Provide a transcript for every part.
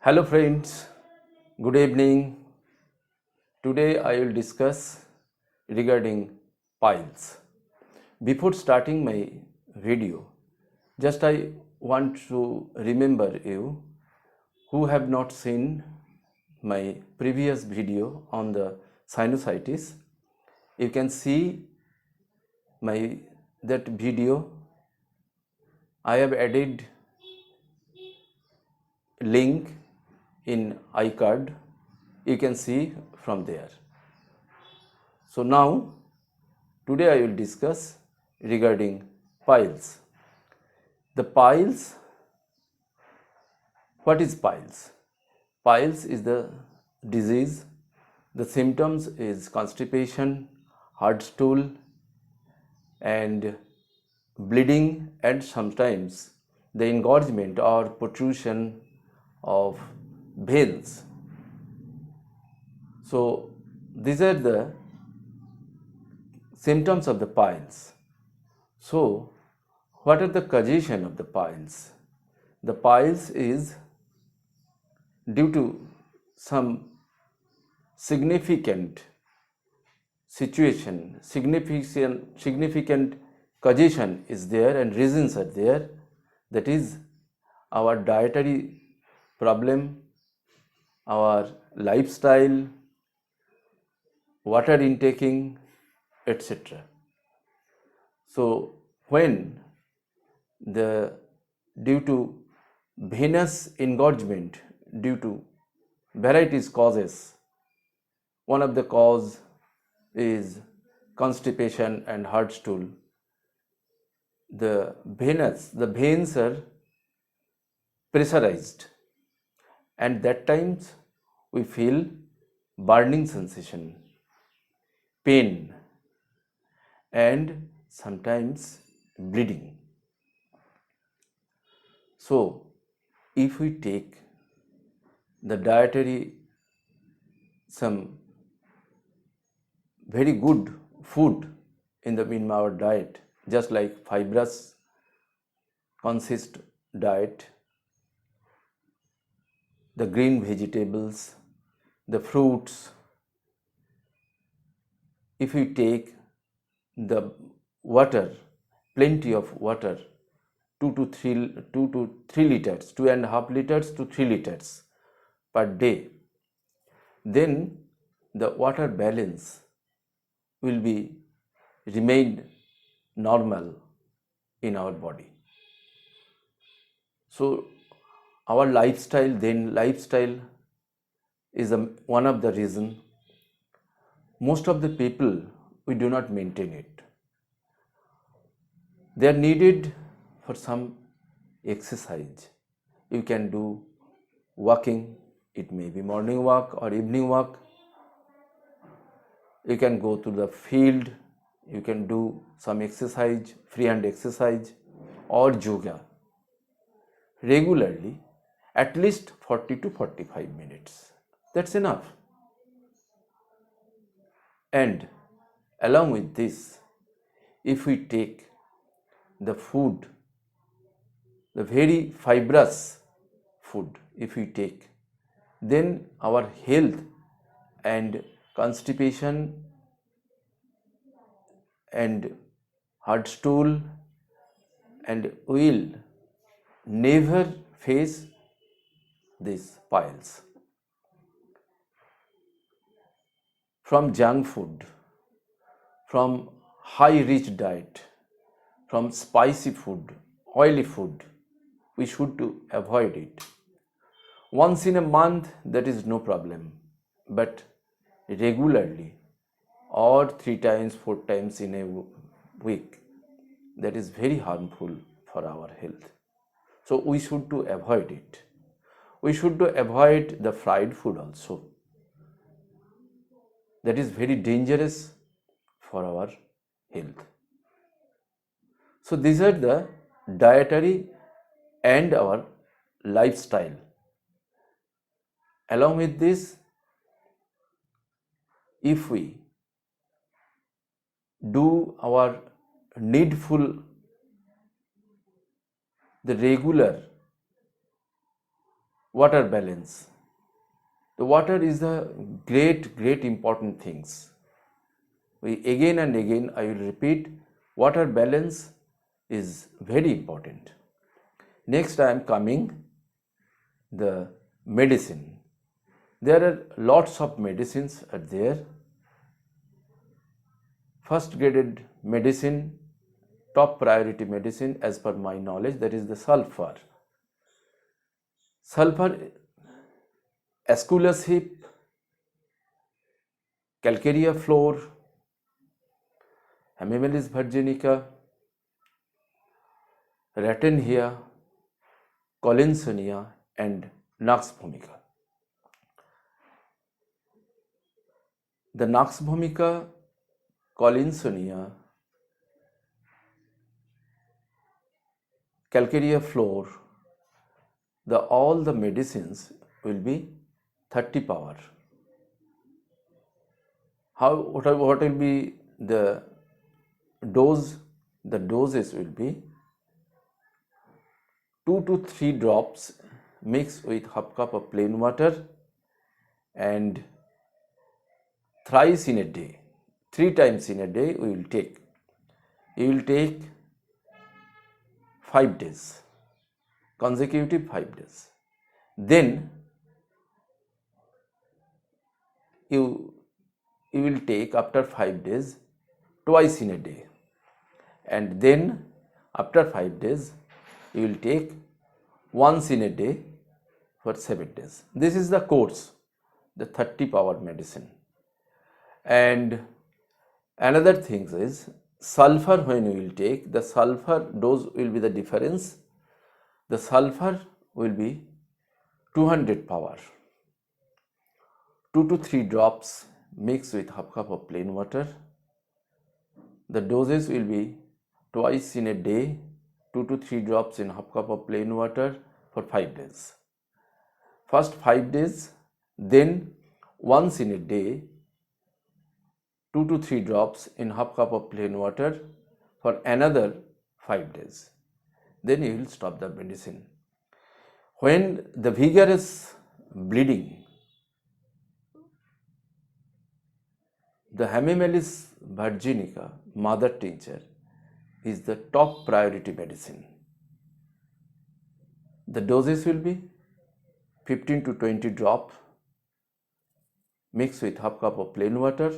Hello friends, good evening. Today I will discuss regarding piles. Before starting my video, just I want to remember you who have not seen my previous video on the sinusitis. You can see that video. I have added link in iCard. You can see from there. So now today I will discuss regarding piles. The piles, what is piles? Piles is the disease. The symptoms is constipation, hard stool and bleeding, and sometimes the engorgement or protrusion of veins. So these are the symptoms of the piles. So what are the causation of the piles? The piles is due to some significant situation, significant causation is there and reasons are there. That is our dietary problem, our lifestyle, water intaking, etc. So when due to venous engorgement, due to varieties causes, one of the cause is constipation and hard stool. The veins are pressurized, and that times we feel burning sensation, pain, and sometimes bleeding. So if we take the dietary, some very good food in our diet, just like fibrous consist diet, the green vegetables, the fruits. If we take the water, plenty of water, 2.5 liters to 3 liters per day, then the water balance will be remain normal in our body. So our lifestyle is one of the reason. Most of the people, we do not maintain it. They are needed for some exercise. You can do walking, it may be morning walk or evening walk. You can go to the field, you can do some exercise, free hand exercise or yoga regularly, at least 40 to 45 minutes. That's enough. And along with this, if we take the food, the very fibrous food, if we take, then our health and constipation and hard stool and will never face these piles. From junk food, from high rich diet, from spicy food, oily food, we should to avoid it. Once in a month, that is no problem, but regularly or 3 times, 4 times in a week, that is very harmful for our health. So we should to avoid it. We should to avoid the fried food also. That is very dangerous for our health. So these are the dietary and our lifestyle. Along with this, if we do our needful, the regular water balance. The water is the great important things. Again and again I will repeat, water balance is very important. Next I am coming the medicine. There are lots of medicines are there. First graded medicine, top priority medicine as per my knowledge, that is the sulfur. Sulfur, Asculus hip, calcarea floor, Hemimelis virginica, Rattenhea, Collinsonia and Nux vomica. The Nux vomica, Collinsonia, calcarea floor, all the medicines will be 30 power. What will be the dose? The doses will be 2 to 3 drops mixed with half cup of plain water and thrice in a day, 3 times in a day we will take. You will take 5 days, consecutive 5 days. Then you will take after 5 days twice in a day, and then after 5 days you will take once in a day for 7 days. This is the course, the 30 power medicine. And another thing is sulfur. When you will take, the sulfur dose will be the difference. The sulfur will be 200 power, 2 to 3 drops mixed with half cup of plain water. The doses will be twice in a day, 2 to 3 drops in half cup of plain water for 5 days. First 5 days, then once in a day, 2 to 3 drops in half cup of plain water for another 5 days. Then you will stop the medicine. When the vigorous bleeding, the Hemimelis virginica mother tincture is the top priority medicine. The doses will be 15 to 20 drops mixed with half cup of plain water,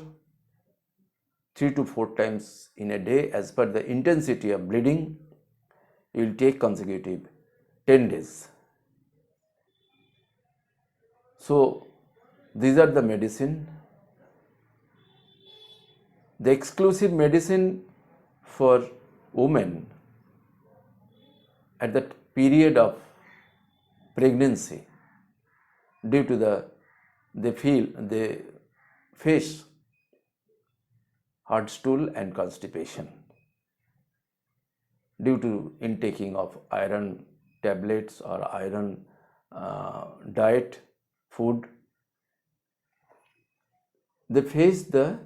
3 to 4 times in a day as per the intensity of bleeding. You will take consecutive 10 days. So these are the medicine. The exclusive medicine for women at the period of pregnancy, due to they face hard stool and constipation due to intaking of iron tablets or iron diet food. They face the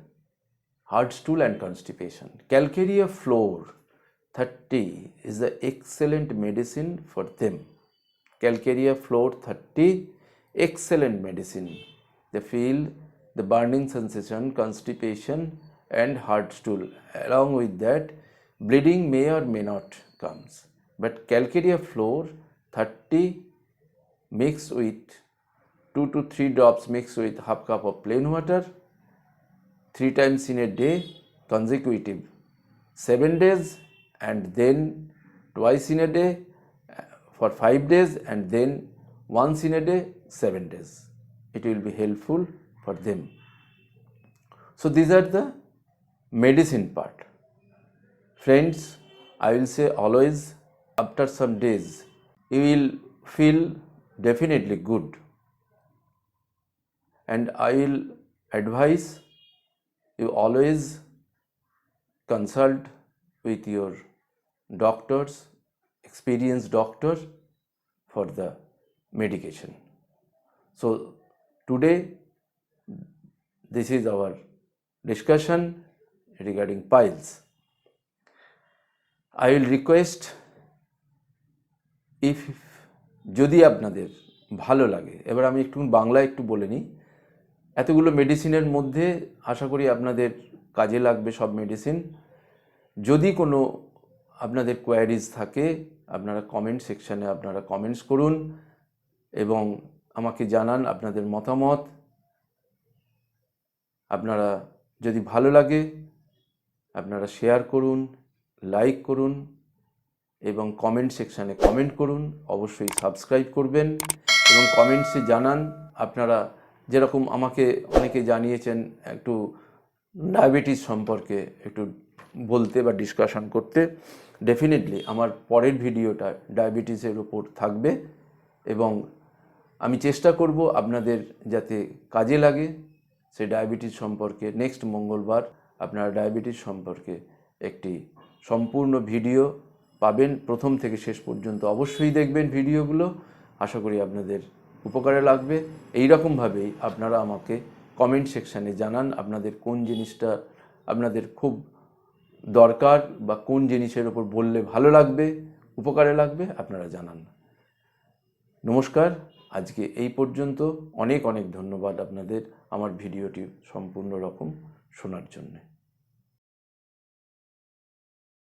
hard stool and constipation. Calcarea floor 30 is the excellent medicine for them. Calcarea floor 30, excellent medicine. They feel the burning sensation, constipation and hard stool. Along with that, bleeding may or may not comes. But calcarea floor 30 mixed with 2 to 3 drops mixed with half cup of plain water, 3 times in a day, consecutive 7 days, and then twice in a day for 5 days, and then once in a day 7 days. It will be helpful for them. So these are the medicine part. Friends, I will say always, after some days you will feel definitely good, and I will advise you always consult with your doctors, experienced doctor, for the medication. So today this is our discussion regarding piles. I will request, if যদি আপনাদের ভালো লাগে। এবার আমি একটু বাংলায় একটু বলে নিই। এতগুলো মেডিসিনের মধ্যে আশা করি আপনাদের কাজে লাগবে সব মেডিসিন। যদি কোনো আপনাদের কোয়ারিজ থাকে আপনারা কমেন্ট সেকশানে আপনারা কমেন্টস করুন এবং আমাকে জানান আপনাদের মতামত। আপনারা যদি ভালো লাগে আপনারা শেয়ার করুন, লাইক করুন এবং কমেন্ট সেকশানে কমেন্ট করুন। অবশ্যই সাবস্ক্রাইব করবেন এবং কমেন্টসে জানান আপনারা, যেরকম আমাকে অনেকে জানিয়েছেন একটু ডায়াবেটিস সম্পর্কে একটু বলতে বা ডিসকাশন করতে। ডেফিনেটলি আমার পরের ভিডিওটা ডায়াবেটিসের উপর থাকবে এবং আমি চেষ্টা করব আপনাদের যাতে কাজে লাগে সেই ডায়াবেটিস সম্পর্কে। নেক্সট মঙ্গলবার আপনারা ডায়াবেটিস সম্পর্কে একটি সম্পূর্ণ ভিডিও পাবেন। প্রথম থেকে শেষ পর্যন্ত অবশ্যই দেখবেন ভিডিওগুলো, আশা করি আপনাদের উপকারে লাগবে। এই রকমভাবেই আপনারা আমাকে কমেন্ট সেকশানে জানান আপনাদের কোন জিনিসটা আপনাদের খুব দরকার বা কোন জিনিসের ওপর বললে ভালো লাগবে, উপকারে লাগবে, আপনারা জানান। নমস্কার, আজকে এই পর্যন্ত। অনেক অনেক ধন্যবাদ আপনাদের আমার ভিডিওটি সম্পূর্ণ রকম শোনার জন্য।